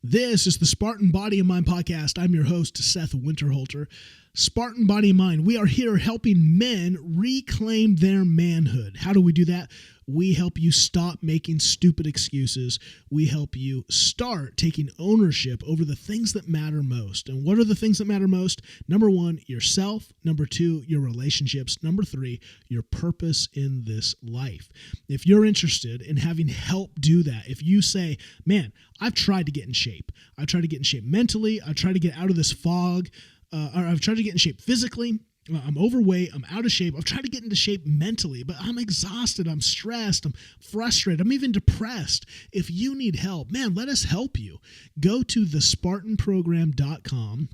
This is the Spartan Body and Mind podcast. I'm your host, Seth Winterhalter. Spartan Body and Mind, we are here helping men reclaim their manhood. How do we do that? We help you stop making stupid excuses. We help you start taking ownership over the things that matter most. And what are the things that matter most? Number one, yourself. Number two, your relationships. Number three, your purpose in this life. If you're interested in having help do that, if you say, man, I've tried to get in shape. I've tried to get in shape mentally. I've tried to get out of this fog. Or I've tried to get in shape physically. I'm overweight. I'm out of shape. I've tried to get into shape mentally, but I'm exhausted. I'm stressed. I'm frustrated. I'm even depressed. If you need help, man, let us help you. Go to thespartanprogram.com,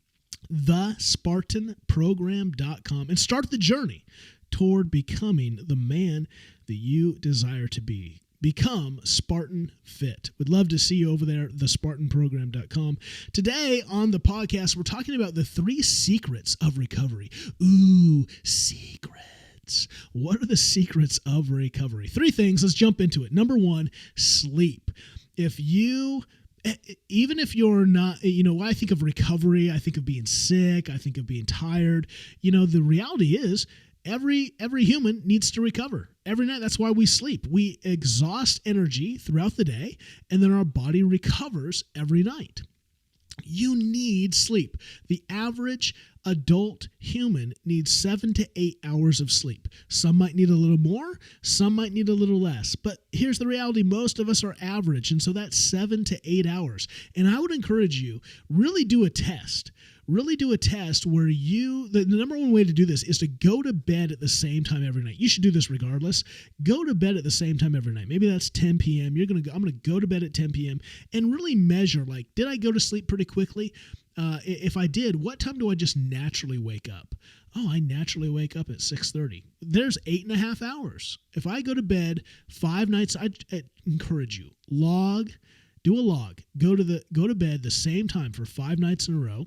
thespartanprogram.com, and start the journey toward becoming the man that you desire to be. Become Spartan Fit. We'd love to see you over there, thespartanprogram.com. Today on the podcast, we're talking about the 3 secrets of recovery. Ooh, secrets. What are the secrets of recovery? 3 things. Let's jump into it. Number 1, sleep. Even if you're not, when I think of recovery, I think of being sick, I think of being tired. The reality is, Every human needs to recover every night. That's why we sleep. We exhaust energy throughout the day, and then our body recovers every night. You need sleep. The average adult human needs 7 to 8 hours of sleep. Some might need a little more, some might need a little less. But here's the reality. Most of us are average, and so that's 7 to 8 hours. And I would encourage you, really do a test. Really do a test where the number one way to do this is to go to bed at the same time every night. You should do this regardless. Go to bed at the same time every night. Maybe that's 10 p.m. I'm going to go to bed at 10 p.m. and really measure, did I go to sleep pretty quickly? If I did, what time do I just naturally wake up? Oh, I naturally wake up at 6:30. There's 8.5 hours. If I go to bed 5 nights, I encourage you, do a log. Go to bed the same time for 5 nights in a row.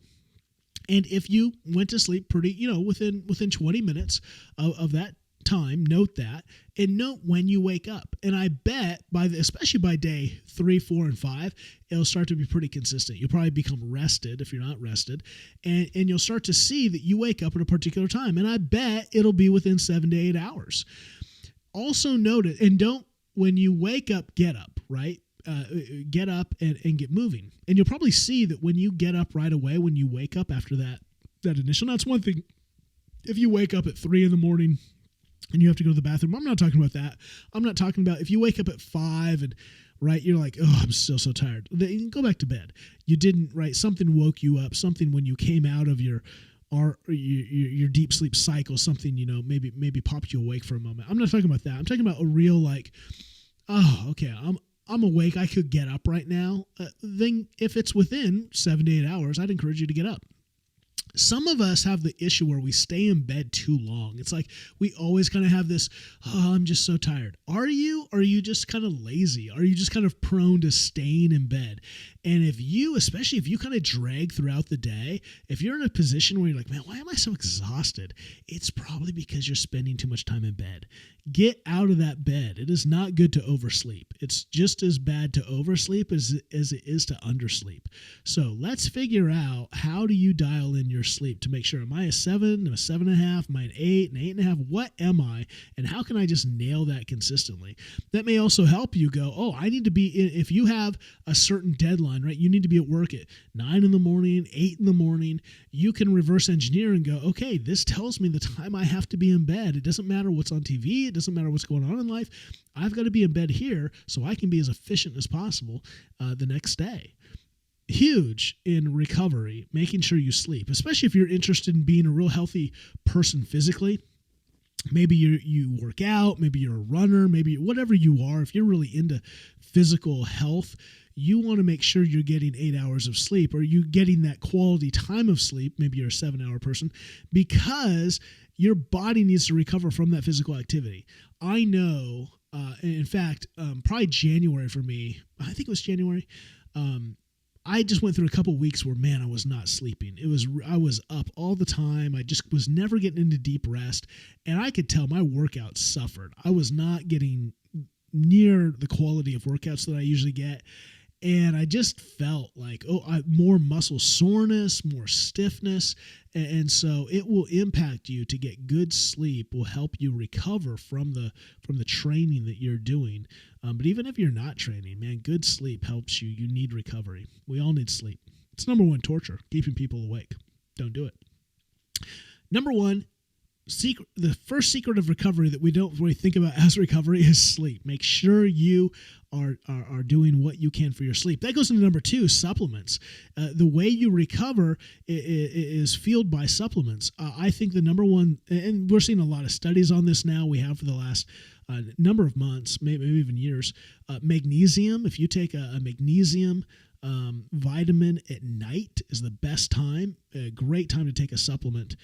And if you went to sleep pretty, within 20 minutes of that time, note that, and note when you wake up. And I bet especially by day 3, 4, and 5, it'll start to be pretty consistent. You'll probably become rested if you're not rested, and you'll start to see that you wake up at a particular time. And I bet it'll be within 7 to 8 hours. Also note it, and when you wake up, get up, right? Get up and get moving. And you'll probably see that when you get up right away, when you wake up after that initial, that's one thing. If you wake up at 3 in the morning and you have to go to the bathroom, I'm not talking about that. I'm not talking about if you wake up at 5 and you're like, oh, I'm still so tired. Then go back to bed. You didn't, right? Something woke you up. Something when you came out of your deep sleep cycle, something, maybe popped you awake for a moment. I'm not talking about that. I'm talking about a real oh, okay, I'm awake, I could get up right now. Then if it's within 7 to 8 hours, I'd encourage you to get up. Some of us have the issue where we stay in bed too long. It's like we always kind of have this, oh, I'm just so tired. Are you? Or are you just kind of lazy? Are you just kind of prone to staying in bed? And especially if you kind of drag throughout the day, if you're in a position where you're like, man, why am I so exhausted? It's probably because you're spending too much time in bed. Get out of that bed. It is not good to oversleep. It's just as bad to oversleep as it is to undersleep. So let's figure out, how do you dial in your sleep to make sure, am I a 7, am I a 7.5, am I an 8, an 8.5? What am I? And how can I just nail that consistently? That may also help you go, oh, I need to be, if you have a certain deadline, right? You need to be at work at 9 in the morning, 8 in the morning. You can reverse engineer and go, okay, this tells me the time I have to be in bed. It doesn't matter what's on TV. It doesn't matter what's going on in life. I've got to be in bed here so I can be as efficient as possible the next day. Huge in recovery, making sure you sleep, especially if you're interested in being a real healthy person physically. Maybe you work out, maybe you're a runner, maybe whatever you are. If you're really into physical health, you want to make sure you're getting 8 hours of sleep, or you're getting that quality time of sleep. Maybe you're a 7-hour person, because your body needs to recover from that physical activity. I know, in fact, probably January for me, I think it was January, I just went through a couple weeks where, man, I was not sleeping. I was up all the time. I just was never getting into deep rest, and I could tell my workouts suffered. I was not getting near the quality of workouts that I usually get. And I just felt like, more muscle soreness, more stiffness. And so it will impact you. To get good sleep will help you recover from the training that you're doing. But even if you're not training, man, good sleep helps you. You need recovery. We all need sleep. It's number one torture, keeping people awake. Don't do it. Number one, the first secret of recovery that we don't really think about as recovery is sleep. Make sure you are doing what you can for your sleep. That goes into number two, supplements. The way you recover is fueled by supplements. I think the number one, and we're seeing a lot of studies on this now. We have for the last number of months, maybe even years. Magnesium. If you take a magnesium vitamin at night is the best time, a great time to take a supplement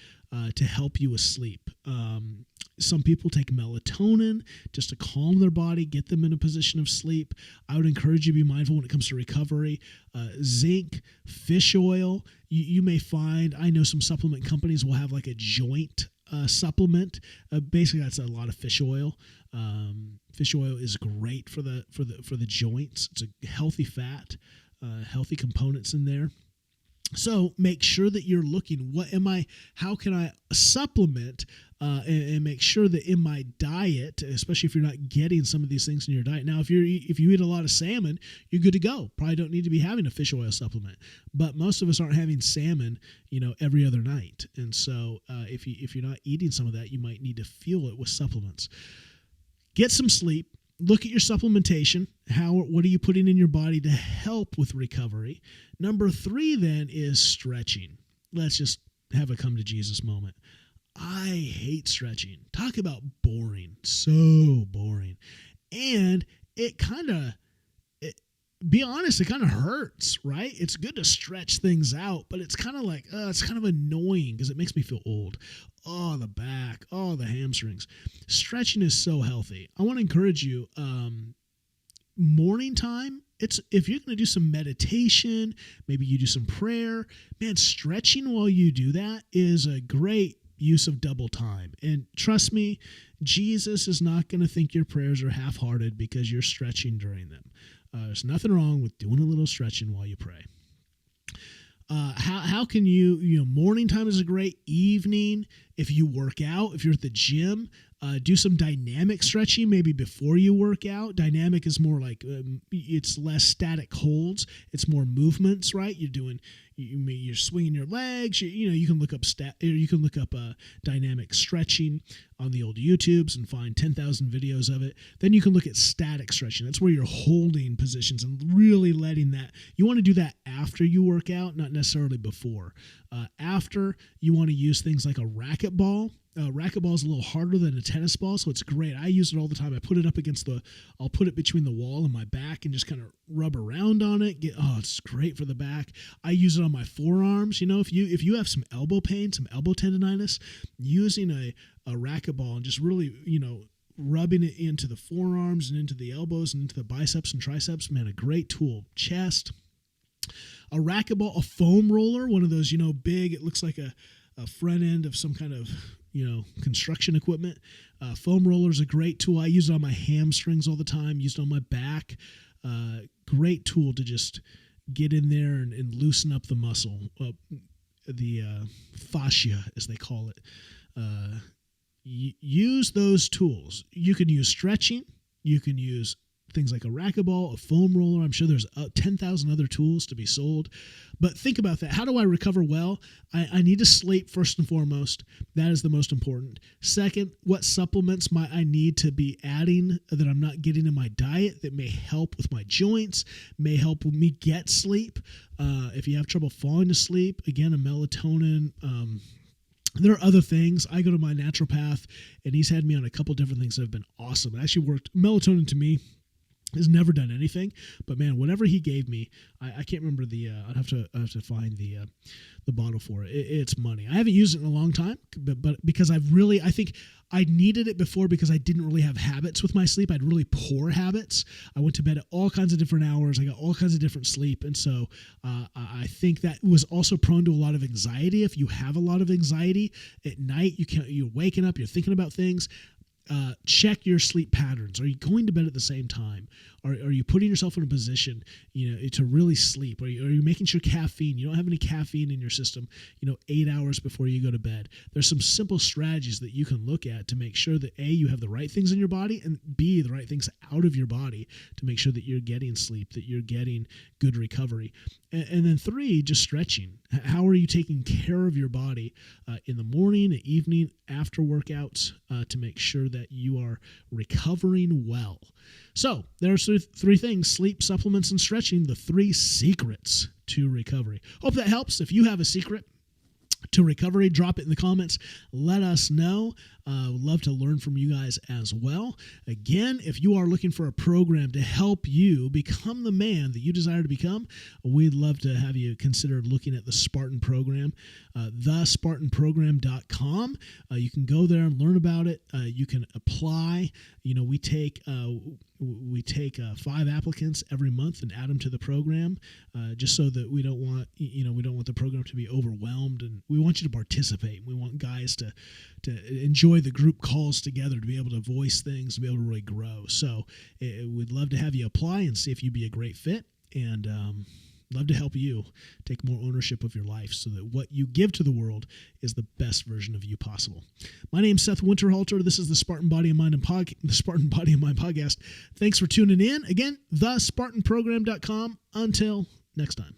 to help you with sleep. Some people take melatonin just to calm their body, get them in a position of sleep. I would encourage you to be mindful when it comes to recovery. Zinc, fish oil. You may find, I know some supplement companies will have like a joint supplement. Basically, that's a lot of fish oil. Fish oil is great for the joints. It's a healthy fat. Healthy components in there. So make sure that you're looking, how can I supplement and make sure that in my diet, especially if you're not getting some of these things in your diet. Now, if you eat a lot of salmon, you're good to go. Probably don't need to be having a fish oil supplement, but most of us aren't having salmon, every other night. And so if you're not eating some of that, you might need to fuel it with supplements. Get some sleep. Look at your supplementation. What are you putting in your body to help with recovery? Number three then is stretching. Let's just have a come to Jesus moment. I hate stretching. Talk about boring. So boring. And it kind of hurts, right? It's good to stretch things out, but it's kind of like, it's kind of annoying because it makes me feel old. Oh, the back. Oh, the hamstrings. Stretching is so healthy. I want to encourage you, morning time, if you're going to do some meditation, maybe you do some prayer, man, stretching while you do that is a great use of double time. And trust me, Jesus is not going to think your prayers are half-hearted because you're stretching during them. There's nothing wrong with doing a little stretching while you pray. How can you morning time is a great. Evening, if you work out, if you're at the gym, do some dynamic stretching maybe before you work out. Dynamic is more like it's less static holds. It's more movements, right? You're swinging your legs. You can look up dynamic stretching on the old YouTubes and find 10,000 videos of it. Then you can look at static stretching. That's where you're holding positions and really letting that. You want to do that after you work out, not necessarily before. After, you want to use things like a racquetball. Racquetball is a little harder than a tennis ball, so it's great. I use it all the time. I put it up I'll put it between the wall and my back and just kind of rub around on it. It's great for the back. I use it on my forearms. If you have some elbow pain, some elbow tendonitis, using a racquetball and just really, rubbing it into the forearms and into the elbows and into the biceps and triceps, man, a great tool. Chest, a racquetball, a foam roller, one of those, big, it looks like a front end of some kind of, construction equipment. Foam roller is a great tool. I use it on my hamstrings all the time, use it on my back. Great tool to just get in there and loosen up the muscle, the fascia, as they call it. Use those tools. You can use stretching. You can use things like a racquetball, a foam roller. I'm sure there's 10,000 other tools to be sold. But think about that. How do I recover well? I need to sleep first and foremost. That is the most important. Second, what supplements might I need to be adding that I'm not getting in my diet that may help with my joints, may help me get sleep? If you have trouble falling asleep, again, a melatonin. There are other things. I go to my naturopath, and he's had me on a couple different things that have been awesome. It actually worked. Melatonin to me has never done anything, but man, whatever he gave me, I can't remember I'd have to find the bottle for it. It's money. I haven't used it in a long time, but because I think I needed it before because I didn't really have habits with my sleep. I had really poor habits. I went to bed at all kinds of different hours. I got all kinds of different sleep. And so I think that was also prone to a lot of anxiety. If you have a lot of anxiety at night, you're waking up, you're thinking about things. check your sleep patterns. Are you going to bed at the same time? Are you putting yourself in a position, to really sleep? Are you making sure you don't have any caffeine in your system, 8 hours before you go to bed? There's some simple strategies that you can look at to make sure that A, you have the right things in your body, and B, the right things out of your body to make sure that you're getting sleep, that you're getting good recovery. And then 3, just stretching. How are you taking care of your body in the morning, the evening, after workouts to make sure that you are recovering well? So there's 3 things: sleep, supplements, and stretching, the 3 secrets to recovery. Hope that helps. If you have a secret to recovery, drop it in the comments. Let us know. Would love to learn from you guys as well. Again, if you are looking for a program to help you become the man that you desire to become, we'd love to have you consider looking at the Spartan program, thespartanprogram.com. You can go there and learn about it. You can apply. We take 5 applicants every month and add them to the program, just so that we don't want the program to be overwhelmed, and we want you to participate. We want guys to enjoy the group calls together, to be able to voice things, to be able to really grow. So we'd love to have you apply and see if you'd be a great fit, and love to help you take more ownership of your life so that what you give to the world is the best version of you possible. My name's Seth Winterhalter. This is the Spartan Body and Mind podcast. Thanks for tuning in. Again, thespartanprogram.com. Until next time.